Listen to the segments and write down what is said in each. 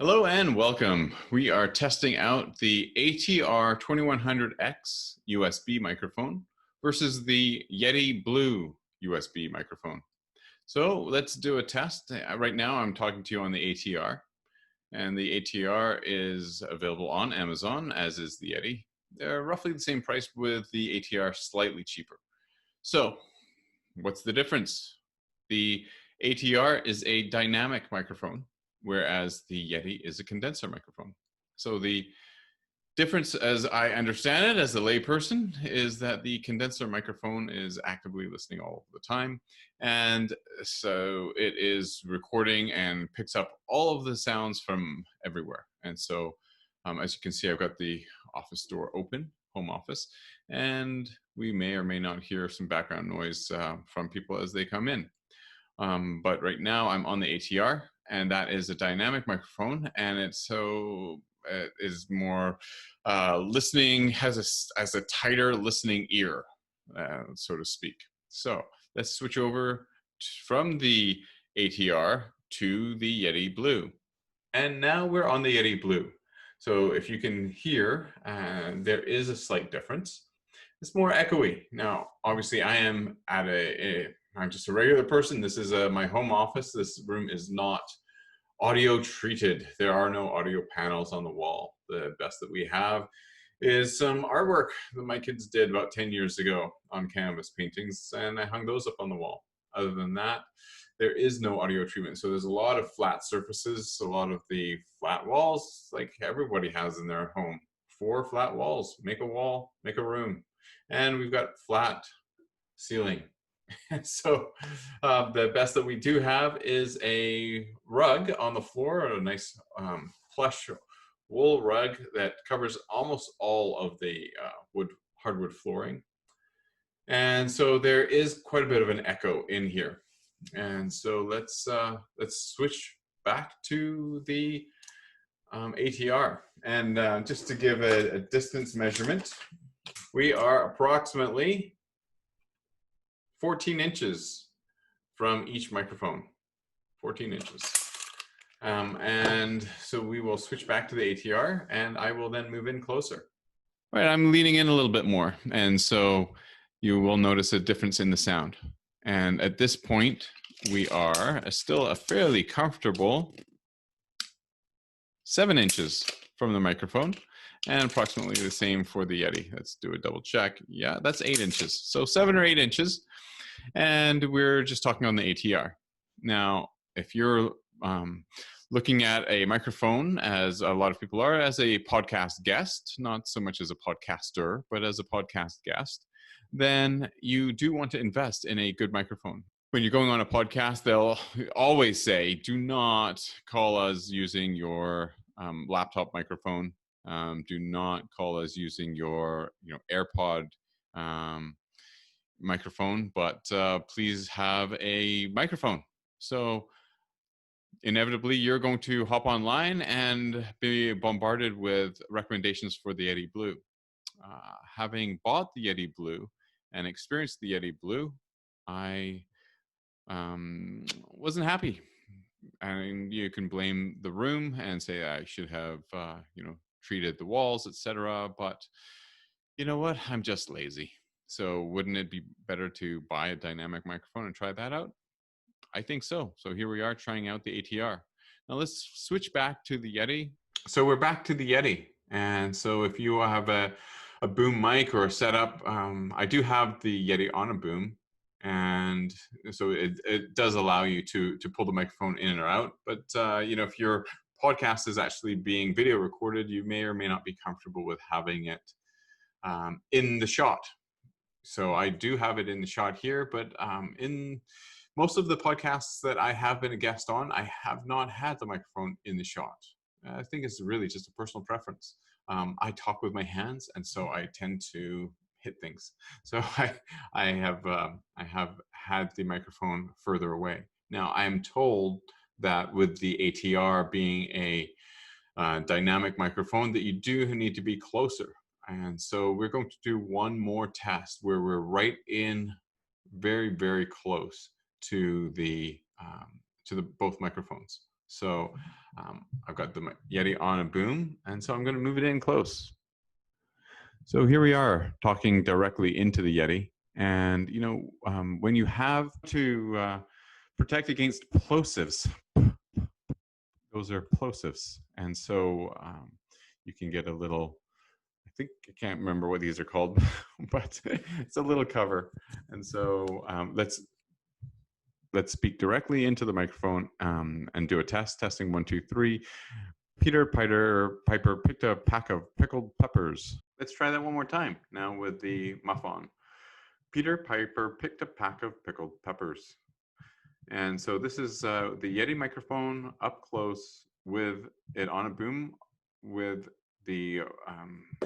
Hello and welcome. We are testing out the ATR 2100X USB microphone versus the Yeti Blue USB microphone. So let's do a test. Right now I'm talking to you on the ATR, and the ATR is available on Amazon, as is the Yeti. They're roughly the same price, with the ATR slightly cheaper. So what's the difference? The ATR is a dynamic microphone, whereas the Yeti is a condenser microphone. So the difference, as I understand it as a layperson, is that the condenser microphone is actively listening all the time. And so it is recording and picks up all of the sounds from everywhere. And so as you can see, I've got the office door open, home office, and we may or may not hear some background noise from people as they come in. But right now I'm on the ATR, and that is a dynamic microphone, and it is more listening, has a tighter listening ear, so to speak. So let's switch over from the ATR to the Yeti Blue. And now we're on the Yeti Blue. So if you can hear, there is a slight difference. It's more echoey. Now, obviously I'm I'm just a regular person. This is my home office. This room is not audio treated. There are no audio panels on the wall. The best that we have is some artwork that my kids did about 10 years ago on canvas paintings, and I hung those up on the wall. Other than that, there is no audio treatment. So there's a lot of flat surfaces, a lot of the flat walls, like everybody has in their home. 4 flat walls, make a wall, make a room. And we've got flat ceiling. So the best that we do have is a rug on the floor, a nice plush wool rug that covers almost all of the hardwood flooring. And so there is quite a bit of an echo in here. And so let's switch back to the ATR. And just to give a distance measurement, we are approximately 14 inches from each microphone, 14 inches. And so we will switch back to the ATR, and I will then move in closer. All right, I'm leaning in a little bit more, and so you will notice a difference in the sound. And at this point, we are still a fairly comfortable 7 inches from the microphone, and approximately the same for the Yeti. Let's do a double check. Yeah, that's 8 inches. So 7 or 8 inches. And we're just talking on the ATR. Now, if you're looking at a microphone, as a lot of people are, as a podcast guest, not so much as a podcaster, but as a podcast guest, then you do want to invest in a good microphone. When you're going on a podcast, they'll always say, do not call us using your laptop microphone. Do not call us using your AirPod microphone, but please have a microphone. So inevitably you're going to hop online and be bombarded with recommendations for the Yeti Blue. Having bought the Yeti Blue and experienced the Yeti Blue, I wasn't happy. And you can blame the room and say I should have treated the walls, etc. But you know what? I'm just lazy. So wouldn't it be better to buy a dynamic microphone and try that out? I think so. So here we are trying out the ATR. Now let's switch back to the Yeti. So we're back to the Yeti. And so if you have a boom mic or a setup, I do have the Yeti on a boom. And so it does allow you to pull the microphone in or out. But if your podcast is actually being video recorded, you may or may not be comfortable with having it in the shot. So I do have it in the shot here, but in most of the podcasts that I have been a guest on, I have not had the microphone in the shot. I think it's really just a personal preference. I talk with my hands, and so I tend to hit things. So I have had the microphone further away. Now I am told that with the ATR being a dynamic microphone, that you do need to be closer. And so we're going to do one more test where we're right in very, very close to the both microphones. So I've got the Yeti on a boom, and so I'm going to move it in close. So here we are talking directly into the Yeti. And, you know, when you have to protect against plosives, those are plosives. And so you can get a little, I can't remember what these are called, but it's a little cover. And so let's speak directly into the microphone and do a test. Testing 1, 2, 3. Peter Piper picked a pack of pickled peppers. Let's try that one more time now with the muff on. Peter Piper picked a pack of pickled peppers. And so this is the Yeti microphone up close with it on a boom, with the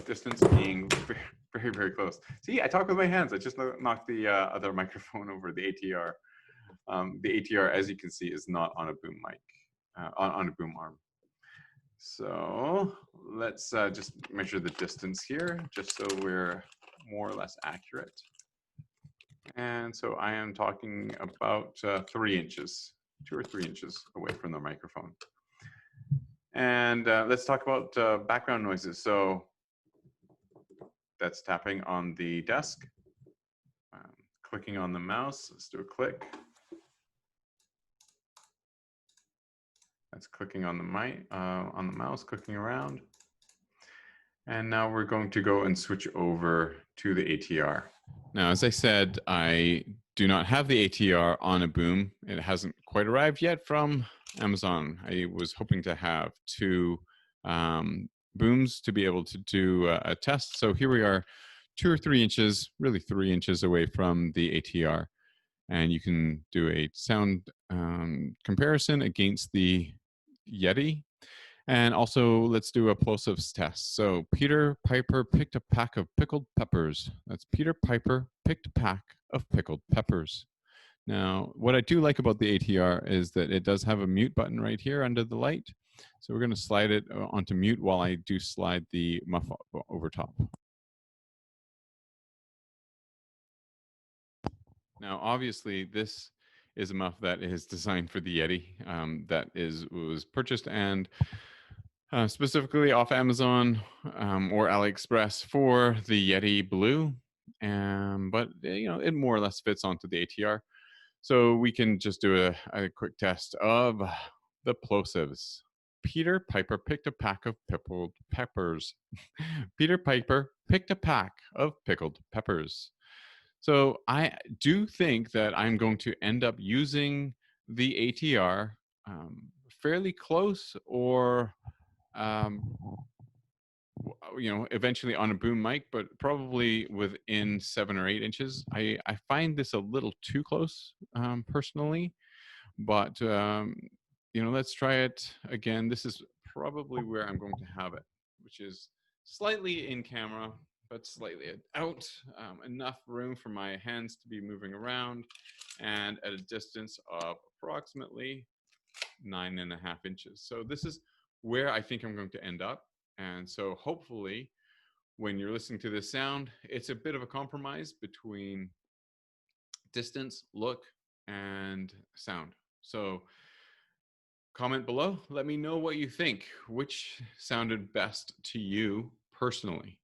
distance being very, very close. See, I talk with my hands. I just knocked the other microphone over, the ATR. The ATR, as you can see, is not on a boom mic, on a boom arm. So let's just measure the distance here, just so we're more or less accurate. And so I am talking about 3 inches, 2 or 3 inches away from the microphone. And let's talk about background noises. So that's tapping on the desk, clicking on the mouse. Let's do a click. That's clicking on the mouse, clicking around. And now we're going to go and switch over to the ATR. Now, as I said, I do not have the ATR on a boom. It hasn't quite arrived yet from Amazon. I was hoping to have 2 booms to be able to do a test. So here we are, 2 or 3 inches, really 3 inches away from the ATR. And you can do a sound comparison against the Yeti. And also, let's do a plosives test. So Peter Piper picked a pack of pickled peppers. That's Peter Piper picked a pack of pickled peppers. Now, what I do like about the ATR is that it does have a mute button right here under the light. So we're going to slide it onto mute while I do slide the muff over top. Now, obviously, this is a muff that is designed for the Yeti, that was purchased and specifically off Amazon or AliExpress for the Yeti Blue, but you know, it more or less fits onto the ATR. So we can just do a quick test of the plosives. Peter Piper picked a pack of pickled peppers. Peter Piper picked a pack of pickled peppers. So I do think that I'm going to end up using the ATR fairly close, or you know, eventually on a boom mic, but probably within 7 or 8 inches. I find this a little too close personally, but you know, let's try it again. This is probably where I'm going to have it, which is slightly in camera, but slightly out, enough room for my hands to be moving around, and at a distance of approximately 9.5 inches. So this is where I think I'm going to end up. And so hopefully when you're listening to this sound, it's a bit of a compromise between distance, look, and sound. So comment below, let me know what you think. Which sounded best to you personally?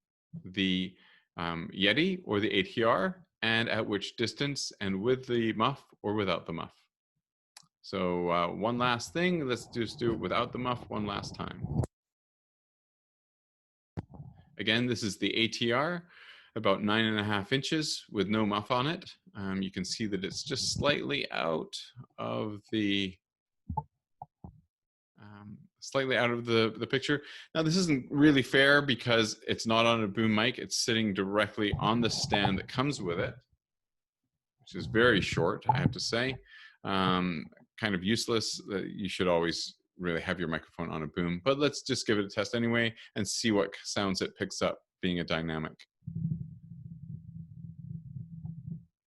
The Yeti or the ATR, and at which distance, and with the muff or without the muff? So one last thing, let's just do it without the muff one last time. Again, this is the ATR, about 9.5 inches with no muff on it. You can see that it's just slightly out of the picture. Now, this isn't really fair because it's not on a boom mic. It's sitting directly on the stand that comes with it, which is very short, I have to say. Kind of useless. You should always really have your microphone on a boom, but let's just give it a test anyway and see what sounds it picks up being a dynamic.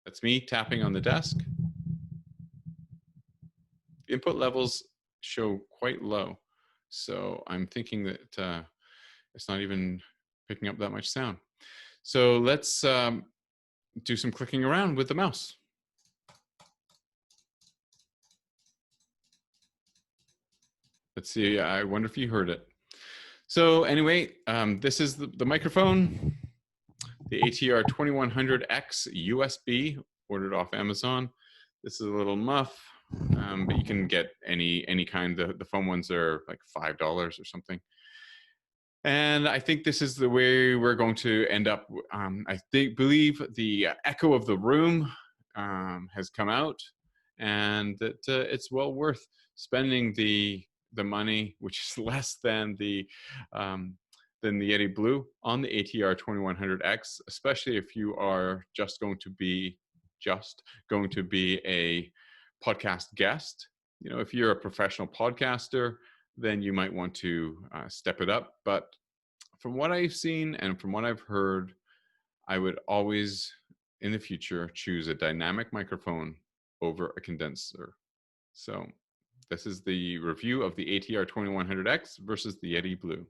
That's me tapping on the desk. Input levels show quite low, so I'm thinking that it's not even picking up that much sound. So let's do some clicking around with the mouse. Let's see. I wonder if you heard it. So anyway, this is the microphone, the ATR 2100X USB, ordered off Amazon. This is a little muff, but you can get any kind. The foam ones are like $5 or something. And I think this is the way we're going to end up. I believe the echo of the room has come out, and that it's well worth spending the money, which is less than the Yeti Blue, on the ATR 2100X, especially if you are just going to be a podcast guest. You know, if you're a professional podcaster, then you might want to step it up. But from what I've seen and from what I've heard, I would always, in the future, choose a dynamic microphone over a condenser. So this is the review of the ATR 2100X versus the Yeti Blue.